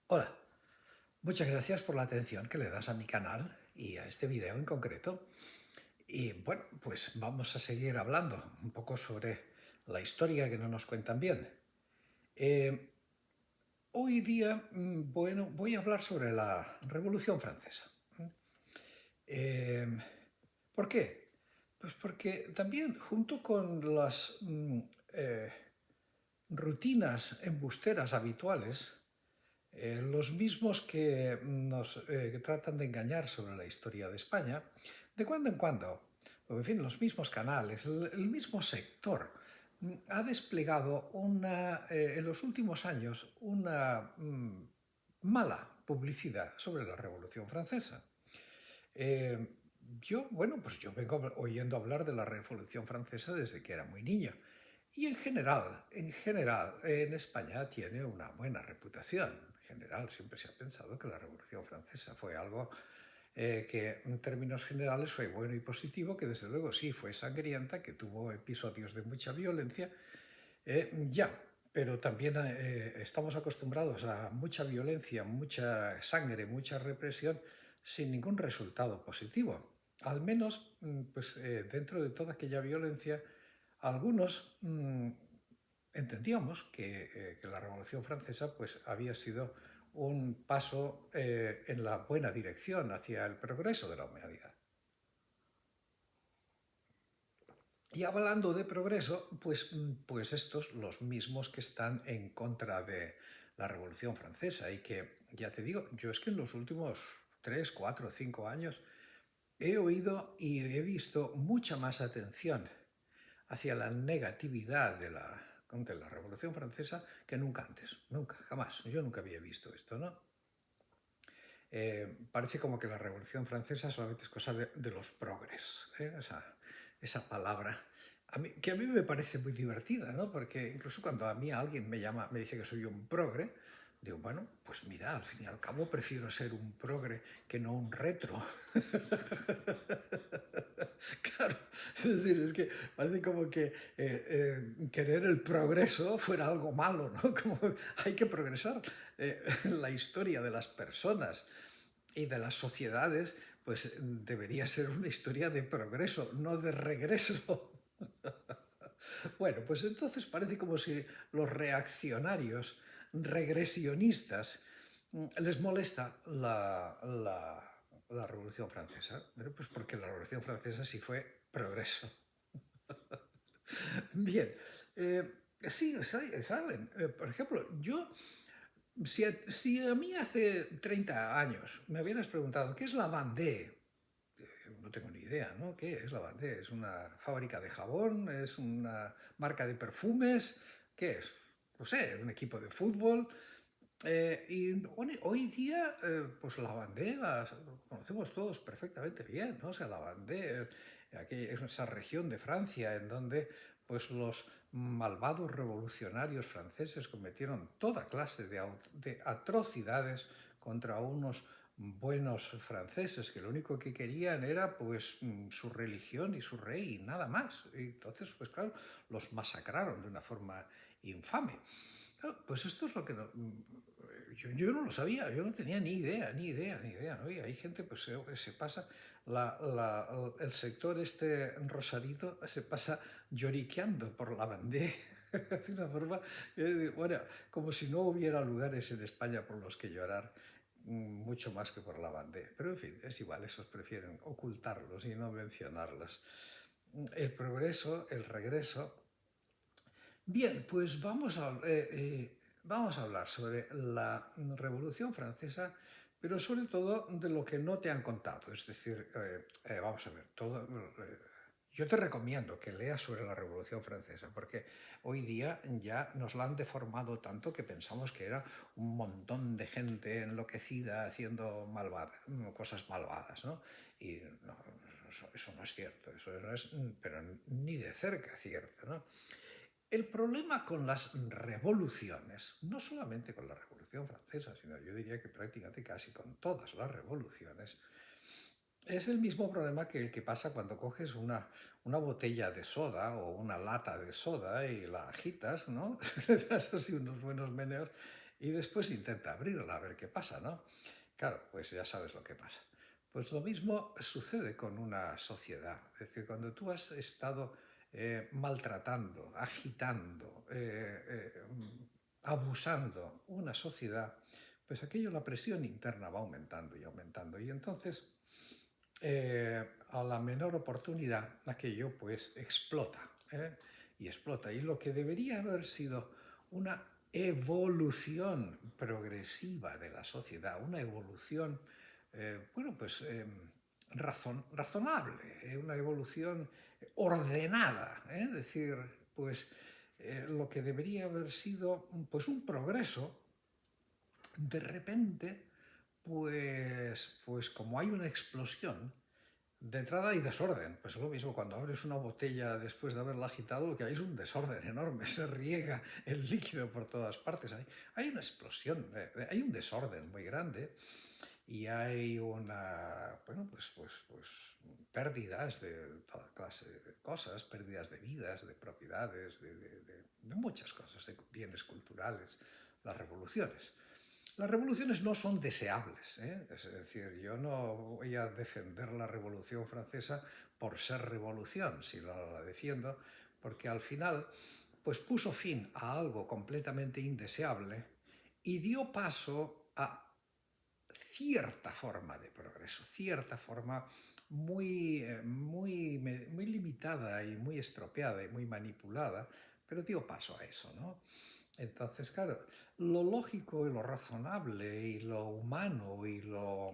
Hola, muchas gracias por la atención que le das a mi canal y a este video en concreto. Y bueno, pues vamos a seguir hablando un poco sobre la historia que no nos cuentan bien. Eh, Hoy día, bueno, voy a hablar sobre la Revolución Francesa. Eh, ¿Por qué? Pues porque también junto con las eh, rutinas embusteras habituales, los mismos que nos que tratan de engañar sobre la historia de España, de cuando en cuando, en fin, los mismos canales, el mismo sector, ha desplegado en los últimos años una mala publicidad sobre la Revolución Francesa. Eh, yo vengo oyendo hablar de la Revolución Francesa desde que era muy niño. Y en general, en España tiene una buena reputación. En general, siempre se ha pensado que la Revolución Francesa fue algo que en términos generales fue bueno y positivo, que desde luego sí fue sangrienta, que tuvo episodios de mucha violencia, ya, pero también estamos acostumbrados a mucha violencia, mucha sangre, mucha represión, sin ningún resultado positivo. Al menos, pues, dentro de toda aquella violencia, algunos entendíamos que la Revolución Francesa pues, había sido un paso en la buena dirección hacia el progreso de la humanidad. Y hablando de progreso, pues estos, los mismos que están en contra de la Revolución Francesa y que, ya te digo, yo es que en los últimos 3, 4, 5 años he oído y he visto mucha más atención hacia la negatividad de la Revolución Francesa que nunca antes, nunca, jamás. Yo nunca había visto esto, ¿no? Parece como que la Revolución Francesa solamente es cosa de los progres, ¿eh? Esa palabra, que a mí me parece muy divertida, ¿no? Porque incluso cuando a mí alguien me dice que soy un progre, digo, bueno, pues mira, al fin y al cabo prefiero ser un progre que no un retro. Claro, es decir, es que parece como que querer el progreso fuera algo malo, ¿no? Como hay que progresar. La historia de las personas y de las sociedades, pues debería ser una historia de progreso, no de regreso. Bueno, pues entonces parece como si los reaccionarios regresionistas les molesta la Revolución Francesa. Bueno, pues porque la Revolución Francesa sí fue progreso. Bien, sí, salen. Por ejemplo, si a mí hace 30 años me hubieras preguntado qué es la Vendée, no tengo ni idea, ¿no? ¿Qué es la Vendée? ¿Es una fábrica de jabón? ¿Es una marca de perfumes? ¿Qué es? No sé, un equipo de fútbol. Y bueno, hoy día, pues la Vendée la conocemos todos perfectamente bien, ¿no? O sea, la Vendée, aquí es esa región de Francia en donde pues los malvados revolucionarios franceses cometieron toda clase de atrocidades contra unos buenos franceses que lo único que querían era pues su religión y su rey y nada más. Y entonces, pues claro, los masacraron de una forma infame. Claro, pues esto es lo que yo no lo sabía, yo no tenía ni idea, ni idea, ni idea, ¿no? Y hay gente pues se pasa, el sector este rosadito se pasa lloriqueando por la Vendée de una forma, bueno, como si no hubiera lugares en España por los que llorar mucho más que por la Vendée. Pero en fin, es igual, esos prefieren ocultarlos y no mencionarlos. El progreso, el regreso. Bien, pues vamos a hablar sobre la Revolución Francesa, pero sobre todo de lo que no te han contado. Es decir, vamos a ver, yo te recomiendo que leas sobre la Revolución Francesa, porque hoy día ya nos la han deformado tanto que pensamos que era un montón de gente enloquecida haciendo cosas malvadas, ¿no? Y no, eso no es cierto, eso no es, pero ni de cerca cierto, ¿no? El problema con las revoluciones, no solamente con la Revolución Francesa, sino yo diría que prácticamente casi con todas las revoluciones, es el mismo problema que el que pasa cuando coges una botella de soda o una lata de soda y la agitas, ¿no? Le das así unos buenos meneos y después intenta abrirla a ver qué pasa, ¿no? Claro, pues ya sabes lo que pasa. Pues lo mismo sucede con una sociedad. Es decir, cuando tú has estado maltratando, agitando, abusando una sociedad, pues aquello, la presión interna va aumentando y aumentando. Y entonces, a la menor oportunidad, aquello pues explota, ¿eh? Y explota. Y lo que debería haber sido una evolución progresiva de la sociedad, una evolución, bueno, pues razonable, una evolución ordenada, ¿eh? Es decir, pues lo que debería haber sido pues un progreso, de repente, pues como hay una explosión, de entrada hay desorden. Pues es lo mismo cuando abres una botella después de haberla agitado, lo que hay es un desorden enorme, se riega el líquido por todas partes. Hay una explosión, hay un desorden muy grande y hay una, bueno, pues pérdidas de toda clase de cosas, pérdidas de vidas, de propiedades, de muchas cosas, de bienes culturales, las revoluciones. Las revoluciones no son deseables, ¿eh? Es decir, yo no voy a defender la Revolución Francesa por ser revolución, si la defiendo, porque al final pues puso fin a algo completamente indeseable y dio paso a cierta forma de progreso, cierta forma muy limitada y muy estropeada y muy manipulada, pero dio paso a eso, ¿no? Entonces, claro, lo lógico y lo razonable y lo humano y lo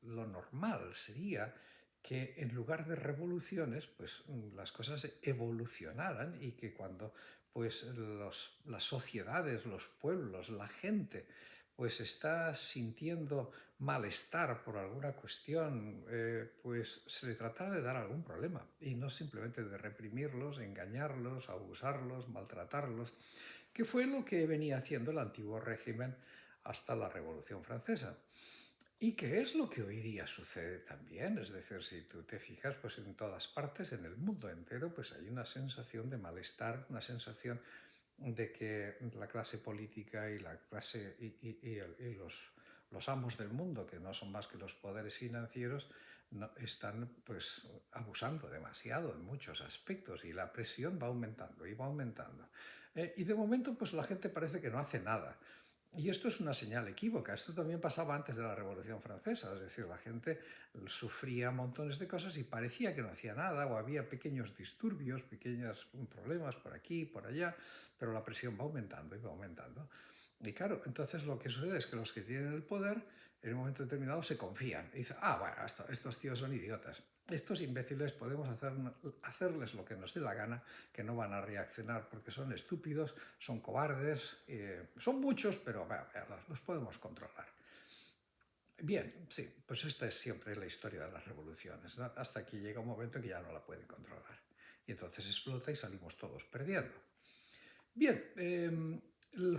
normal sería que en lugar de revoluciones, pues las cosas evolucionaran y que cuando pues las sociedades, los pueblos, la gente, pues está sintiendo malestar por alguna cuestión, pues se le trata de dar algún problema y no simplemente de reprimirlos, engañarlos, abusarlos, maltratarlos, que fue lo que venía haciendo el antiguo régimen hasta la Revolución Francesa. ¿Y qué es lo que hoy día sucede también? Es decir, si tú te fijas, pues en todas partes, en el mundo entero, pues hay una sensación de malestar, una sensación de que la clase política y la clase y los amos del mundo, que no son más que los poderes financieros, no, están pues abusando demasiado en muchos aspectos y la presión va aumentando y va aumentando. Y de momento pues la gente parece que no hace nada. Y esto es una señal equívoca. Esto también pasaba antes de la Revolución Francesa, es decir, la gente sufría montones de cosas y parecía que no hacía nada o había pequeños disturbios, pequeños problemas por aquí, por allá, pero la presión va aumentando y va aumentando. Y claro, entonces lo que sucede es que los que tienen el poder en un momento determinado se confían y dicen, bueno, estos tíos son idiotas. Estos imbéciles podemos hacerles lo que nos dé la gana, que no van a reaccionar porque son estúpidos, son cobardes, son muchos, pero los podemos controlar. Bien, sí, pues esta es siempre la historia de las revoluciones, ¿no? Hasta que llega un momento en que ya no la pueden controlar. Y entonces explota y salimos todos perdiendo. Bien,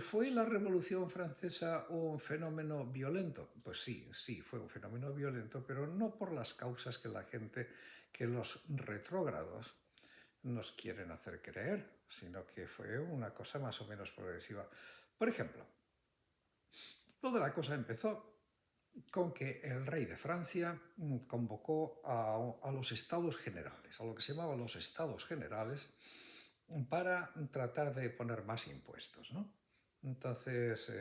¿fue la Revolución Francesa un fenómeno violento? Pues sí, sí, fue un fenómeno violento, pero no por las causas que la gente, que los retrógrados nos quieren hacer creer, sino que fue una cosa más o menos progresiva. Por ejemplo, toda la cosa empezó con que el rey de Francia convocó a los estados generales, a lo que se llamaban los estados generales, para tratar de poner más impuestos, ¿no? Entonces,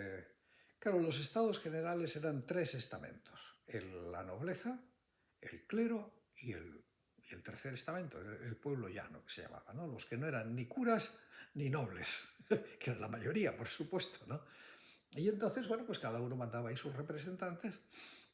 claro, los estados generales eran tres estamentos: la nobleza, el clero y el tercer estamento, el pueblo llano, que se llamaba, ¿no? Los que no eran ni curas ni nobles, que era la mayoría, por supuesto, ¿no? Y entonces, bueno, pues cada uno mandaba ahí sus representantes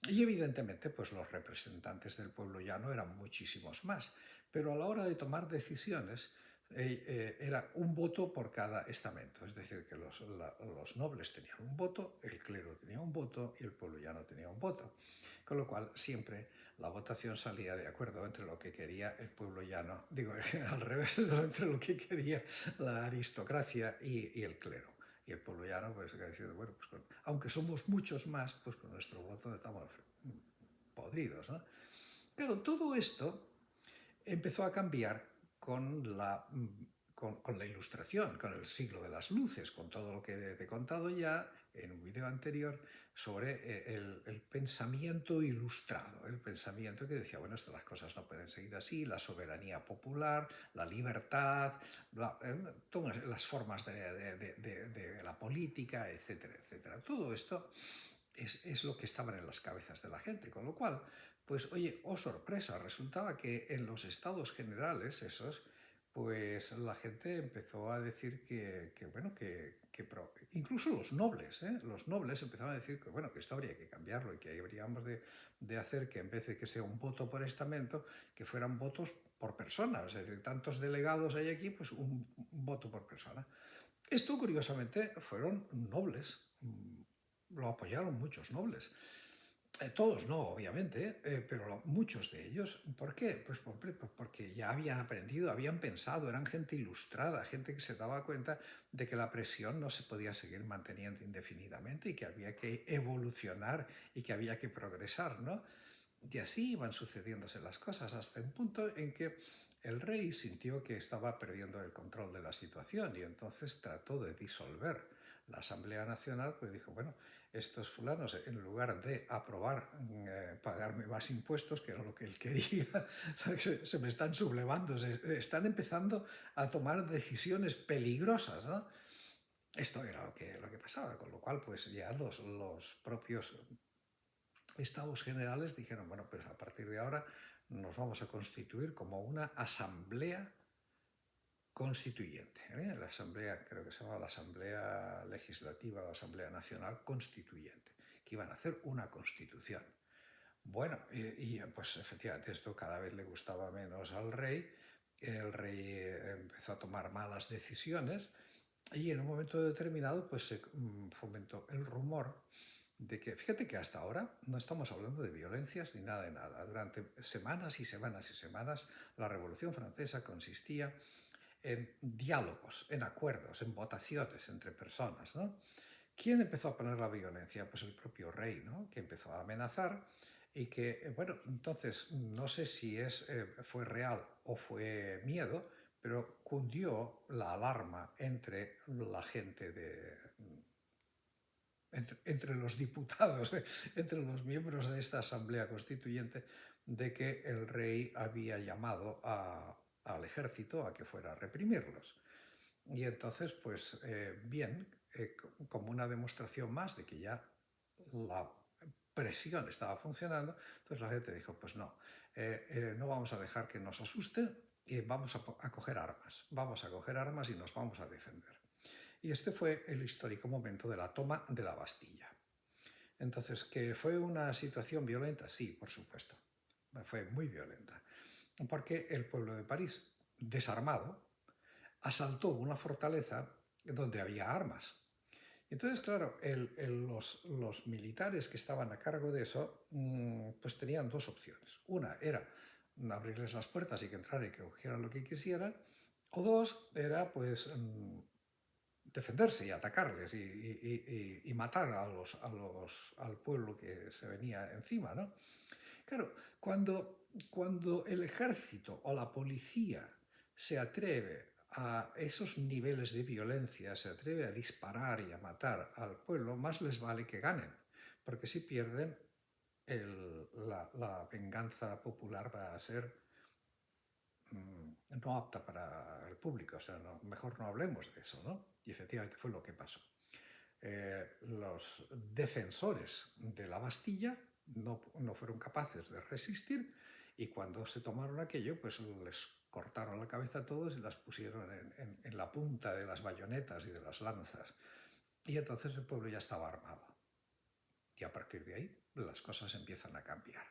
y evidentemente pues los representantes del pueblo llano eran muchísimos más, pero a la hora de tomar decisiones era un voto por cada estamento, es decir, que los nobles tenían un voto, el clero tenía un voto y el pueblo llano tenía un voto, con lo cual siempre la votación salía de acuerdo entre lo que quería el pueblo llano, digo, al revés, entre lo que quería la aristocracia y el clero. Y el pueblo llano, pues, diciendo, bueno, pues aunque somos muchos más, pues con nuestro voto estamos podridos, ¿no? Claro, todo esto empezó a cambiar con la con la Ilustración, con el siglo de las luces, con todo lo que te he contado ya en un vídeo anterior sobre el pensamiento ilustrado, el pensamiento que decía, bueno, las cosas no pueden seguir así, la soberanía popular, la libertad, todas las formas de la política, etcétera, etcétera. Todo esto es lo que estaban en las cabezas de la gente, con lo cual, pues oye, oh sorpresa, resultaba que en los estados generales esos, pues la gente empezó a decir bueno, incluso los nobles empezaron a decir que, bueno, que esto habría que cambiarlo y que habríamos de hacer que en vez de que sea un voto por estamento, que fueran votos por persona, es decir, tantos delegados hay aquí, pues un voto por persona. Esto, curiosamente, fueron nobles, lo apoyaron muchos nobles. Todos no, obviamente, pero muchos de ellos. ¿Por qué? Pues porque ya habían aprendido, habían pensado, eran gente ilustrada, gente que se daba cuenta de que la presión no se podía seguir manteniendo indefinidamente y que había que evolucionar y que había que progresar, ¿no? Y así iban sucediéndose las cosas hasta un punto en que el rey sintió que estaba perdiendo el control de la situación y entonces trató de disolver la Asamblea Nacional, pues dijo, bueno, estos fulanos, en lugar de aprobar pagarme más impuestos, que era lo que él quería, se me están sublevando, están empezando a tomar decisiones peligrosas, ¿no? Esto era lo que pasaba, con lo cual pues ya los propios estados generales dijeron, bueno, pues a partir de ahora nos vamos a constituir como una asamblea constituyente. La asamblea, creo que se llama la Asamblea Legislativa o Asamblea Nacional Constituyente, que iban a hacer una constitución. Bueno, pues efectivamente esto cada vez le gustaba menos al rey. El rey empezó a tomar malas decisiones y en un momento determinado pues se fomentó el rumor de que, fíjate que hasta ahora no estamos hablando de violencias ni nada de nada. Durante semanas y semanas y semanas la Revolución Francesa consistía en diálogos, en acuerdos, en votaciones entre personas, ¿no? ¿Quién empezó a poner la violencia? Pues el propio rey, ¿no? Que empezó a amenazar y que, bueno, entonces no sé si fue real o fue miedo, pero cundió la alarma entre la gente entre los diputados, entre los miembros de esta Asamblea Constituyente, de que el rey había llamado al ejército a que fuera a reprimirlos. Y entonces, pues bien, como una demostración más de que ya la presión estaba funcionando, entonces la gente dijo, pues no, no vamos a dejar que nos asusten y vamos a coger armas, vamos a coger armas y nos vamos a defender. Y este fue el histórico momento de la toma de la Bastilla. Entonces, ¿que fue una situación violenta? Sí, por supuesto, fue muy violenta, porque el pueblo de París, desarmado, asaltó una fortaleza donde había armas. Entonces, claro, los militares que estaban a cargo de eso, pues tenían dos opciones. Una era abrirles las puertas y que entraran y que cogieran lo que quisieran, o dos era pues defenderse y atacarles y matar al pueblo que se venía encima, ¿no? Claro, cuando el ejército o la policía se atreve a esos niveles de violencia, se atreve a disparar y a matar al pueblo, más les vale que ganen, porque si pierden, la venganza popular va a ser no apta para el público, o sea, mejor no hablemos de eso, ¿no? Y efectivamente fue lo que pasó. Los defensores de la Bastilla no fueron capaces de resistir y cuando se tomaron aquello, pues les cortaron la cabeza a todos y las pusieron en la punta de las bayonetas y de las lanzas. Y entonces el pueblo ya estaba armado. Y a partir de ahí las cosas empiezan a cambiar.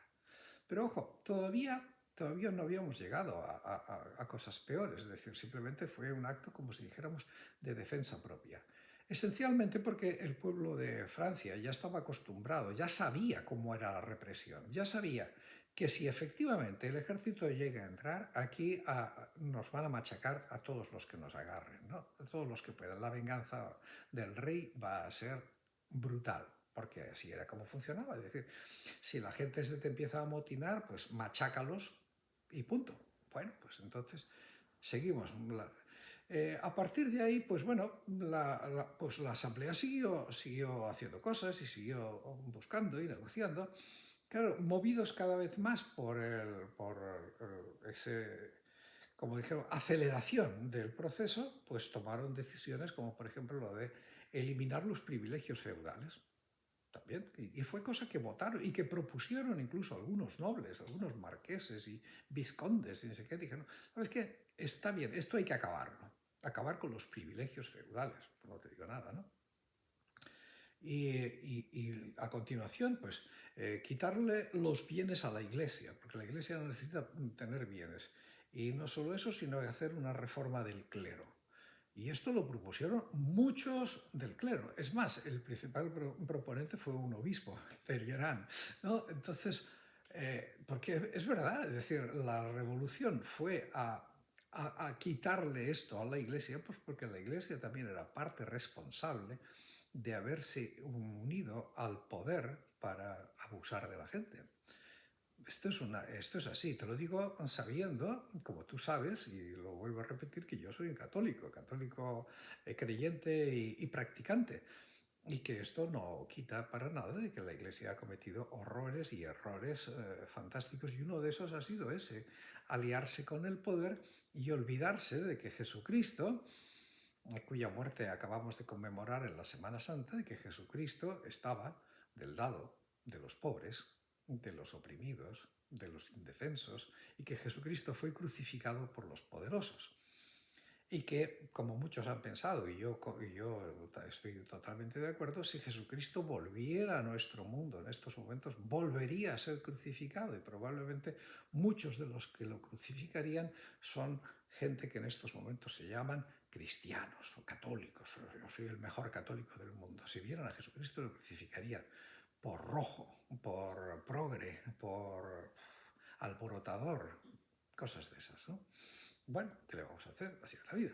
Pero ojo, todavía no habíamos llegado a cosas peores, es decir, simplemente fue un acto, como si dijéramos, de defensa propia. Esencialmente porque el pueblo de Francia ya estaba acostumbrado, ya sabía cómo era la represión, ya sabía que si efectivamente el ejército llega a entrar, aquí nos van a machacar a todos los que nos agarren, ¿no? A todos los que puedan. La venganza del rey va a ser brutal, porque así era como funcionaba. Es decir, si la gente se te empieza a amotinar, pues machácalos y punto. Bueno, pues entonces seguimos. A partir de ahí, pues bueno, pues la asamblea siguió haciendo cosas y siguió buscando y negociando. Claro, movidos cada vez más por ese, como dijeron, aceleración del proceso, pues tomaron decisiones como por ejemplo lo de eliminar los privilegios feudales. También, y fue cosa que votaron y que propusieron incluso algunos nobles, algunos marqueses y vizcondes y no sé qué, dijeron, ¿sabes qué? Está bien, esto hay que acabarlo, acabar con los privilegios feudales, pues no te digo nada, ¿no? Y a continuación, pues, quitarle los bienes a la iglesia, porque la iglesia no necesita tener bienes. Y no solo eso, sino hacer una reforma del clero. Y esto lo propusieron muchos del clero. Es más, el principal proponente fue un obispo, Ceriorán, ¿no? Entonces, porque es verdad, es decir, la revolución fue a quitarle esto a la iglesia, pues porque la iglesia también era parte responsable de haberse unido al poder para abusar de la gente. Esto es así, te lo digo sabiendo, como tú sabes, y lo vuelvo a repetir, que yo soy un católico, católico creyente y practicante, y que esto no quita para nada de que la Iglesia ha cometido horrores y errores fantásticos, y uno de esos ha sido ese, aliarse con el poder y olvidarse de que Jesucristo, cuya muerte acabamos de conmemorar en la Semana Santa, de que Jesucristo estaba del lado de los pobres, de los oprimidos, de los indefensos, y que Jesucristo fue crucificado por los poderosos. Y que, como muchos han pensado, y yo estoy totalmente de acuerdo, si Jesucristo volviera a nuestro mundo en estos momentos, volvería a ser crucificado, y probablemente muchos de los que lo crucificarían son gente que en estos momentos se llaman cristianos o católicos. Yo soy el mejor católico del mundo. Si vieran a Jesucristo lo crucificarían por rojo, por progre, por alborotador, cosas de esas, ¿no? Bueno, ¿qué le vamos a hacer? Así es la vida.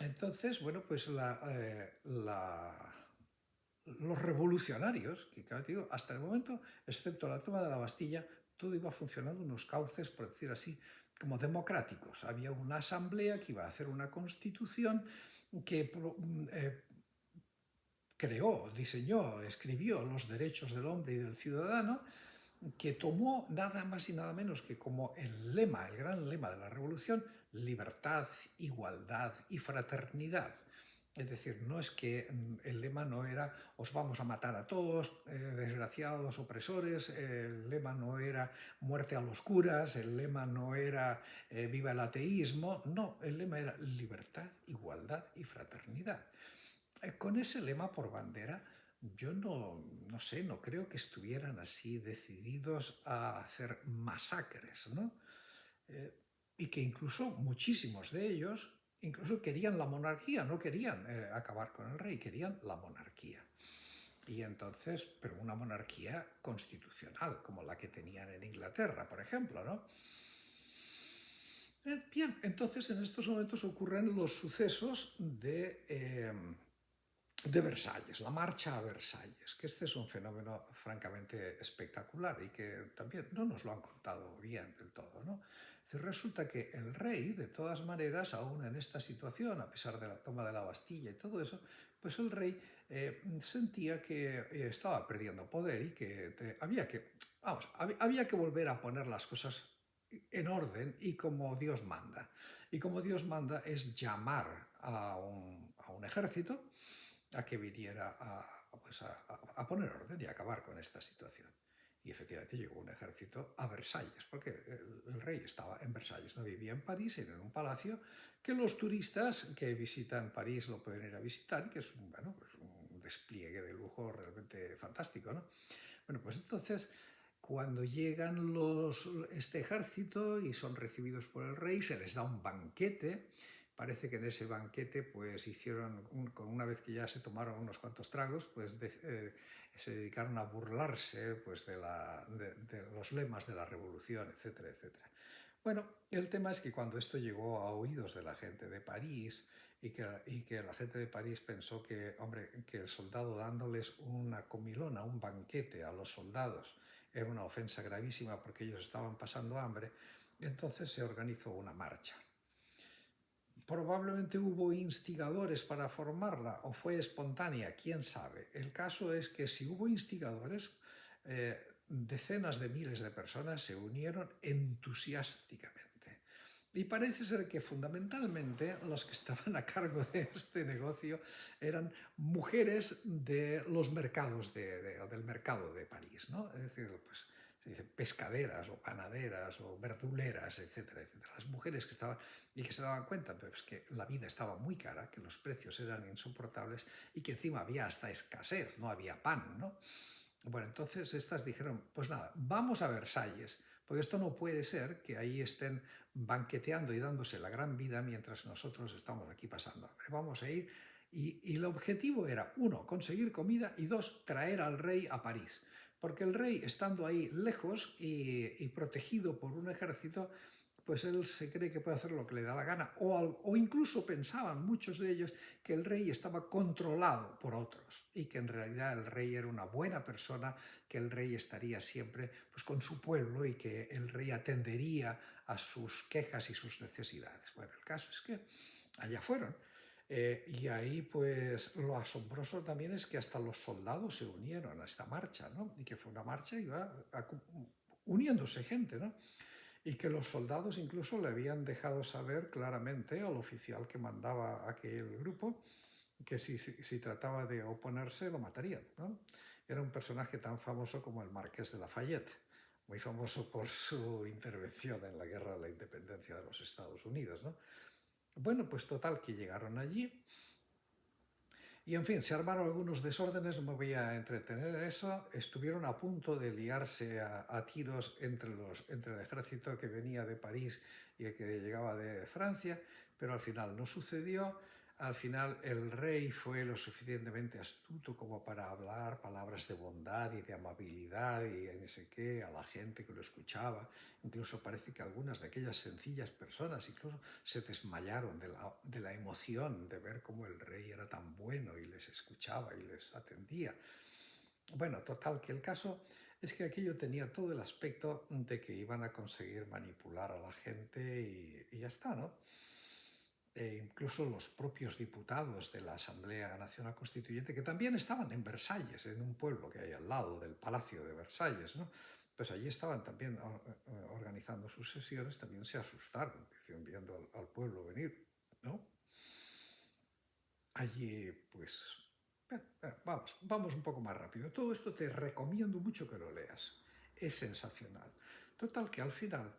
Entonces, bueno, pues los revolucionarios, que claro, digo, hasta el momento, excepto la toma de la Bastilla, todo iba funcionando en unos cauces, por decir así, como democráticos. Había una asamblea que iba a hacer una constitución que creó, diseñó, escribió los derechos del hombre y del ciudadano, que tomó nada más y nada menos que como el lema, el gran lema de la revolución, libertad, igualdad y fraternidad. Es decir, no es que el lema no era os vamos a matar a todos, desgraciados opresores, el lema no era muerte a los curas, el lema no era viva el ateísmo, no, el lema era libertad, igualdad y fraternidad. Con ese lema por bandera, yo no sé, no creo que estuvieran así decididos a hacer masacres, ¿no? Y que incluso muchísimos de ellos incluso querían la monarquía, no querían acabar con el rey, querían la monarquía. Y entonces, pero una monarquía constitucional, como la que tenían en Inglaterra, por ejemplo, ¿no? Bien, entonces en estos momentos ocurren los sucesos de Versalles, la marcha a Versalles, que este es un fenómeno francamente espectacular y que también no nos lo han contado bien del todo, ¿no? Resulta que el rey, de todas maneras, aún en esta situación, a pesar de la toma de la Bastilla y todo eso, pues el rey sentía que estaba perdiendo poder y que había que volver a poner las cosas en orden y como Dios manda. Y como Dios manda es llamar a un ejército a que viniera a poner orden y a acabar con esta situación. Y efectivamente llegó un ejército a Versalles, porque el rey estaba en Versalles, no vivía en París, era en un palacio que los turistas que visitan París lo pueden ir a visitar, que es pues un despliegue de lujo realmente fantástico, ¿no? Bueno, pues entonces, cuando llegan este ejército y son recibidos por el rey, se les da un banquete. Parece que en ese banquete pues hicieron, una vez que ya se tomaron unos cuantos tragos, pues se dedicaron a burlarse pues de los lemas de la revolución, etcétera, etcétera. Bueno, el tema es que cuando esto llegó a oídos de la gente de París y que la gente de París pensó que, hombre, que el soldado dándoles una comilona, un banquete a los soldados era una ofensa gravísima porque ellos estaban pasando hambre, entonces se organizó una marcha. Probablemente hubo instigadores para formarla o fue espontánea, quién sabe. El caso es que si hubo instigadores, decenas de miles de personas se unieron entusiásticamente. Y parece ser que fundamentalmente los que estaban a cargo de este negocio eran mujeres de los mercados del mercado de París, ¿no? Es decir, pues se dice pescaderas o panaderas o verduleras, etcétera, etcétera. Las mujeres que estaban y que se daban cuenta pues, que la vida estaba muy cara, que los precios eran insoportables y que encima había hasta escasez, no había pan, ¿no? Bueno, entonces estas dijeron, pues nada, vamos a Versalles, porque esto no puede ser que ahí estén banqueteando y dándose la gran vida mientras nosotros estamos aquí pasando hambre. Vamos a ir y el objetivo era, uno, conseguir comida y dos, traer al rey a París. Porque el rey, estando ahí lejos y protegido por un ejército, pues él se cree que puede hacer lo que le da la gana, o incluso pensaban muchos de ellos que el rey estaba controlado por otros y que en realidad el rey era una buena persona, que el rey estaría siempre pues, con su pueblo y que el rey atendería a sus quejas y sus necesidades. Bueno, el caso es que allá fueron. Y ahí pues lo asombroso también es que hasta los soldados se unieron a esta marcha, ¿no? Y que fue una marcha y iba uniéndose gente, ¿no? Y que los soldados incluso le habían dejado saber claramente al oficial que mandaba aquel grupo que si trataba de oponerse lo matarían, ¿no? Era un personaje tan famoso como el Marqués de Lafayette, muy famoso por su intervención en la Guerra de la Independencia de los Estados Unidos, ¿no? Bueno, pues total que llegaron allí y en fin, se armaron algunos desórdenes, no me voy a entretener en eso, estuvieron a punto de liarse a tiros entre el ejército que venía de París y el que llegaba de Francia, pero al final no sucedió. Al final el rey fue lo suficientemente astuto como para hablar palabras de bondad y de amabilidad y no sé qué a la gente que lo escuchaba. Incluso parece que algunas de aquellas sencillas personas incluso se desmayaron de la emoción de ver cómo el rey era tan bueno y les escuchaba y les atendía. Bueno, total, que el caso es que aquello tenía todo el aspecto de que iban a conseguir manipular a la gente y ya está, ¿no? Incluso los propios diputados de la Asamblea Nacional Constituyente, que también estaban en Versalles, en un pueblo que hay al lado del Palacio de Versalles, ¿no? Pues allí estaban también organizando sus sesiones, también se asustaron, viendo al pueblo venir, ¿no? Allí, pues, vamos un poco más rápido. Todo esto te recomiendo mucho que lo leas. Es sensacional. Total que al final,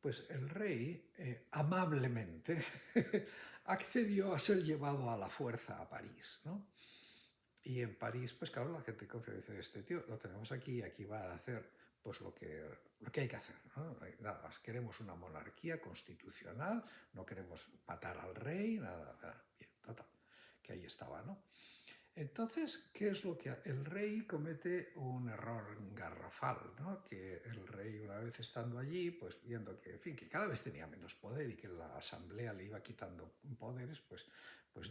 pues el rey amablemente accedió a ser llevado a la fuerza a París, ¿no? Y en París, pues claro, la gente confía y dice, este tío lo tenemos aquí, aquí va a hacer pues lo que hay que hacer, ¿no? No hay nada más. Queremos una monarquía constitucional, no queremos matar al rey, nada, nada. Bien, total, que ahí estaba, ¿no? Entonces, ¿qué es lo que el rey comete? Un error garrafal, ¿no? Que el rey, una vez estando allí, pues viendo que, en fin, que cada vez tenía menos poder y que la asamblea le iba quitando poderes, pues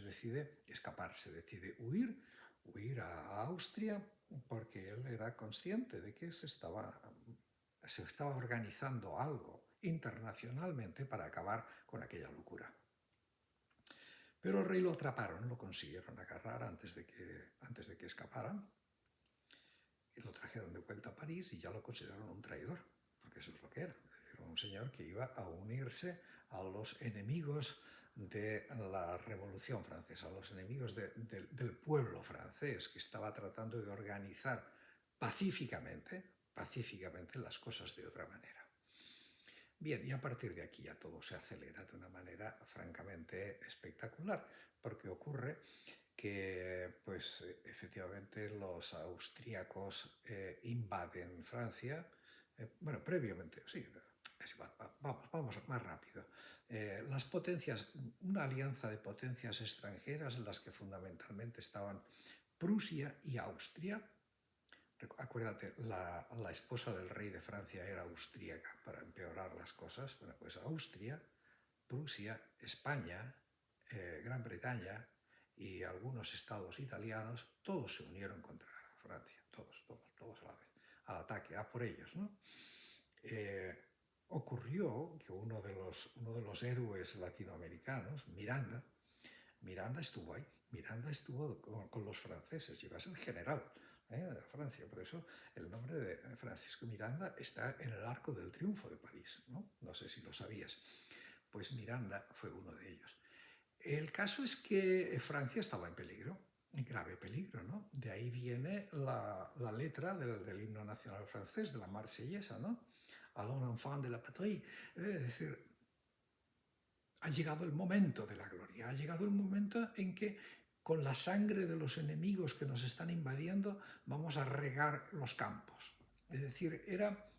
decide escaparse, decide huir a Austria, porque él era consciente de que se estaba organizando algo internacionalmente para acabar con aquella locura. Pero el rey lo atraparon, lo consiguieron agarrar antes de que escapara, y lo trajeron de vuelta a París y ya lo consideraron un traidor, porque eso es lo que era. Un señor que iba a unirse a los enemigos de la Revolución Francesa, a los enemigos del pueblo francés, que estaba tratando de organizar pacíficamente las cosas de otra manera. Bien, y a partir de aquí ya todo se acelera de una manera francamente espectacular, porque ocurre que, pues, efectivamente los austríacos invaden Francia. Bueno, previamente, sí, vamos más rápido. Las potencias, una alianza de potencias extranjeras en las que fundamentalmente estaban Prusia y Austria. Acuérdate, la esposa del rey de Francia era austríaca, para empeorar las cosas. Bueno, pues Austria, Prusia, España, Gran Bretaña y algunos estados italianos, todos se unieron contra Francia, todos a la vez, al ataque, a por ellos, ¿no? ocurrió que uno de los héroes latinoamericanos, Miranda estuvo ahí. Miranda estuvo con los franceses, llegó a ser general de Francia. Por eso el nombre de Francisco Miranda está en el Arco del Triunfo de París, ¿no? No sé si lo sabías. Pues Miranda fue uno de ellos. El caso es que Francia estaba en peligro, en grave peligro, ¿no? De ahí viene la letra del himno nacional francés, de la Marsellesa, ¿no? Allons enfants de la patrie. Es decir, ha llegado el momento de la gloria, ha llegado el momento en que con la sangre de los enemigos que nos están invadiendo vamos a regar los campos. Es decir, era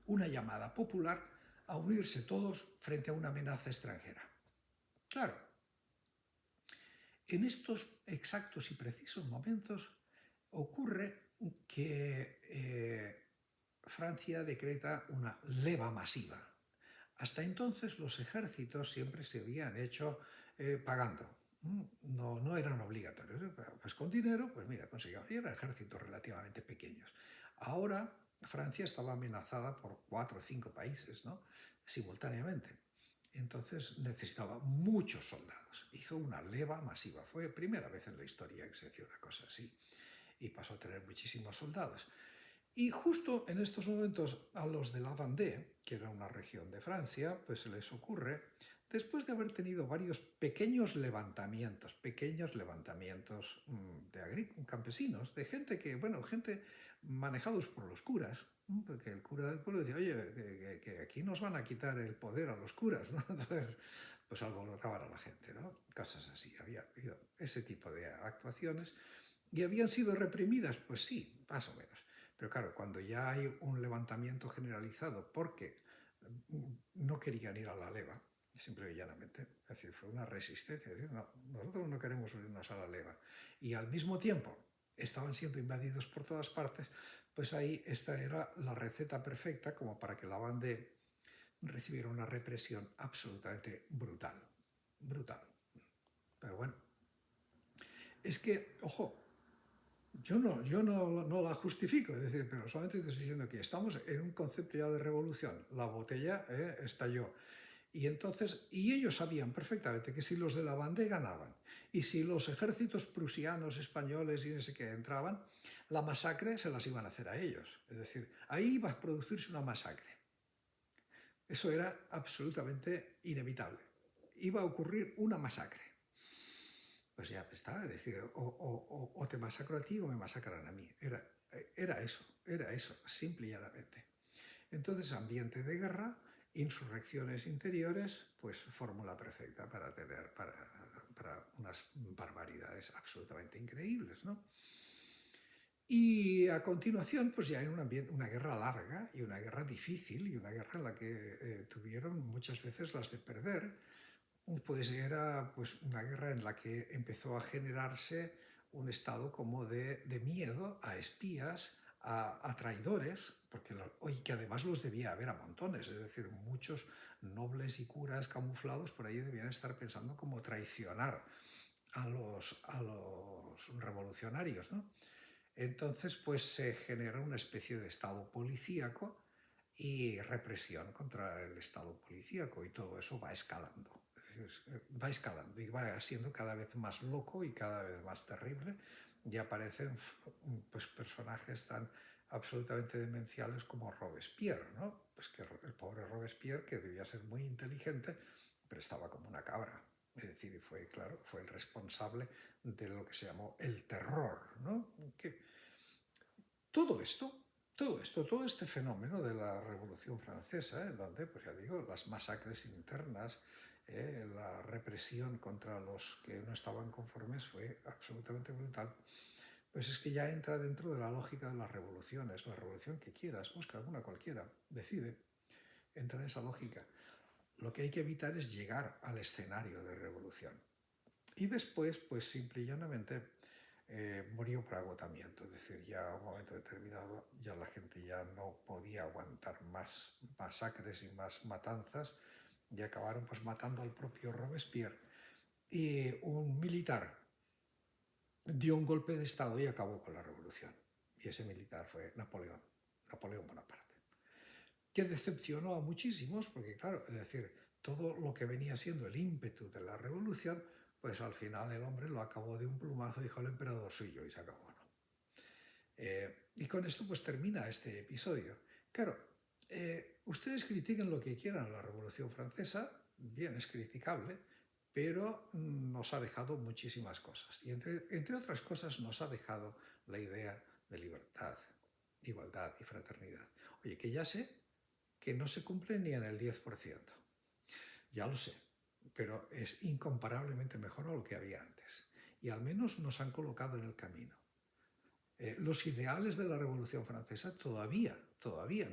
una llamada popular a unirse todos frente a una amenaza extranjera. Claro, en estos exactos y precisos momentos ocurre que Francia decreta una leva masiva. Hasta entonces los ejércitos siempre se habían hecho pagando. No eran obligatorios. Pues con dinero, pues mira, conseguían. Y eran ejércitos relativamente pequeños. Ahora Francia estaba amenazada por 4 o 5 países, ¿no? Simultáneamente. Entonces necesitaba muchos soldados. Hizo una leva masiva. Fue la primera vez en la historia que se hacía una cosa así. Y pasó a tener muchísimos soldados. Y justo en estos momentos a los de la Vendée, que era una región de Francia, pues se les ocurre, después de haber tenido varios pequeños levantamientos de campesinos, de gente que, bueno, gente manejados por los curas, porque el cura del pueblo decía, oye, que aquí nos van a quitar el poder a los curas, ¿no? Entonces, pues alborotaban a la gente, ¿no? Cosas así, había habido ese tipo de actuaciones. ¿Y habían sido reprimidas? Pues sí, más o menos. Pero claro, cuando ya hay un levantamiento generalizado porque no querían ir a la leva, simple y llanamente, es decir, fue una resistencia, es decir, no, nosotros no queremos unirnos a la leva, y al mismo tiempo estaban siendo invadidos por todas partes, pues ahí esta era la receta perfecta como para que la Vendée recibiera una represión absolutamente brutal, brutal. Pero bueno, es que, ojo, yo no la justifico, es decir, pero solamente te estoy diciendo que estamos en un concepto ya de revolución. La botella estalló. Y ellos sabían perfectamente que si los de la Vendée ganaban y si los ejércitos prusianos, españoles y no sé qué entraban, la masacre se las iban a hacer a ellos. Es decir, ahí iba a producirse una masacre. Eso era absolutamente inevitable. Iba a ocurrir una masacre. Pues ya está, es decir, o te masacro a ti o me masacran a mí. Era eso, simple y llanamente. Entonces, ambiente de guerra, insurrecciones interiores, pues fórmula perfecta para unas barbaridades absolutamente increíbles, ¿no? Y a continuación, pues ya en una guerra larga y una guerra difícil y una guerra en la que tuvieron muchas veces las de perder, pues era pues, una guerra en la que empezó a generarse un estado como de miedo a espías, a traidores, porque que además los debía haber a montones, es decir, muchos nobles y curas camuflados por ahí debían estar pensando cómo traicionar a los revolucionarios, ¿no? Entonces, pues se genera una especie de estado policíaco y represión contra el estado policíaco y todo eso va escalando. Es decir, va escalando y va siendo cada vez más loco y cada vez más terrible y aparecen pues, personajes tan absolutamente demenciales como Robespierre, ¿no? Pues que el pobre Robespierre, que debía ser muy inteligente, pero estaba como una cabra. Es decir, fue el responsable de lo que se llamó el terror, ¿no? Que todo todo este fenómeno de la Revolución Francesa, donde, pues ya digo, las masacres internas, la represión contra los que no estaban conformes fue absolutamente brutal, pues es que ya entra dentro de la lógica de las revoluciones, la revolución que quieras, busca alguna cualquiera, decide, entra en esa lógica. Lo que hay que evitar es llegar al escenario de revolución. Y después, pues simple y llanamente, murió por agotamiento, es decir, ya a un momento determinado ya la gente ya no podía aguantar más masacres y más matanzas y acabaron pues matando al propio Robespierre y un militar dio un golpe de estado y acabó con la revolución y ese militar fue Napoleón Bonaparte. que decepcionó a muchísimos, porque claro, es decir, todo lo que venía siendo el ímpetu de la revolución, pues al final el hombre lo acabó de un plumazo, dijo el emperador soy yo y se acabó, ¿no? Y con esto pues termina este episodio. Claro, ustedes critiquen lo que quieran a la Revolución Francesa, bien, es criticable, pero nos ha dejado muchísimas cosas. Y entre otras cosas nos ha dejado la idea de libertad, igualdad y fraternidad. Oye, que ya sé que no se cumple ni en el 10%. Ya lo sé, pero es incomparablemente mejor a lo que había antes. Y al menos nos han colocado en el camino. Los ideales de la Revolución Francesa todavía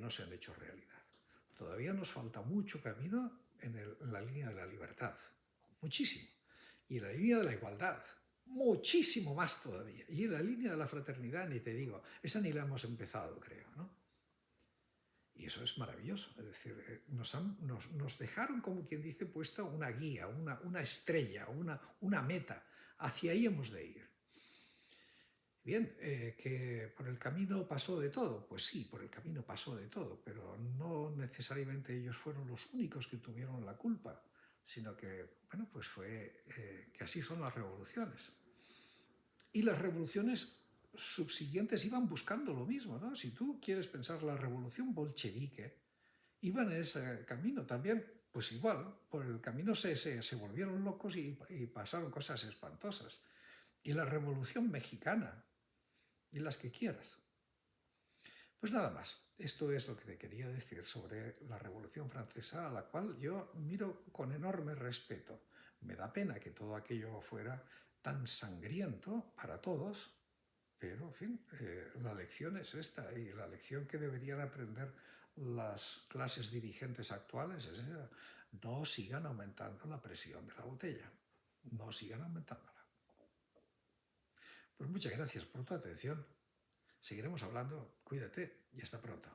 no se han hecho realidad. Todavía nos falta mucho camino en la línea de la libertad, muchísimo. Y en la línea de la igualdad, muchísimo más todavía. Y en la línea de la fraternidad, ni te digo, esa ni la hemos empezado, creo, ¿no? Y eso es maravilloso. Es decir, nos dejaron, como quien dice, puesta una guía, una estrella, una meta. Hacia ahí hemos de ir. Bien, que por el camino pasó de todo. Pues sí, por el camino pasó de todo, pero no necesariamente ellos fueron los únicos que tuvieron la culpa, sino que, bueno, pues fue que así son las revoluciones. Y las revoluciones subsiguientes iban buscando lo mismo, ¿no? Si tú quieres pensar la revolución bolchevique, iban en ese camino también, pues igual, por el camino se volvieron locos y pasaron cosas espantosas. Y la revolución mexicana, y las que quieras. Pues nada más, esto es lo que te quería decir sobre la Revolución Francesa, a la cual yo miro con enorme respeto. Me da pena que todo aquello fuera tan sangriento para todos, pero, en fin, la lección es esta, y la lección que deberían aprender las clases dirigentes actuales es esa. No sigan aumentando la presión de la botella, no sigan aumentándola. Pues muchas gracias por tu atención. Seguiremos hablando, cuídate y hasta pronto.